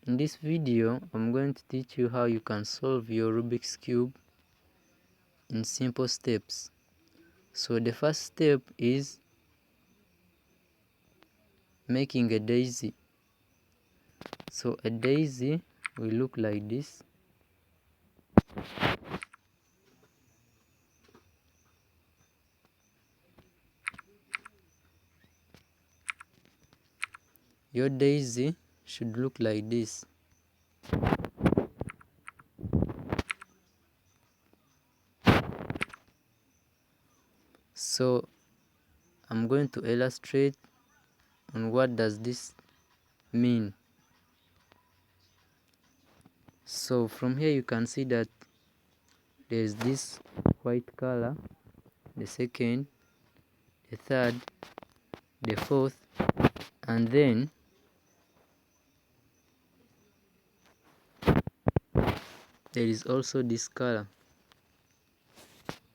In this video, I'm going to teach you how you can solve your Rubik's Cube in simple steps. So the first step is making a daisy. So a daisy will look like this. Your daisy should look like this. So I'm going to illustrate on what does this mean. So from here you can see that there's this white color, the second, the third, the fourth, and then there is also this color,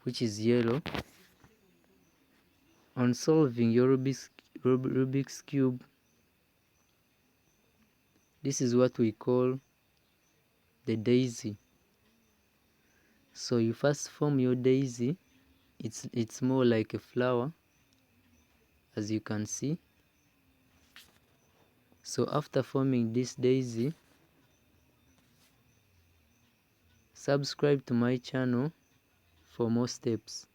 which is yellow. On solving your Rubik's Cube, this is what we call the daisy. So you first form your daisy. It's more like a flower, as you can see. So after forming this daisy, subscribe to my channel for more steps.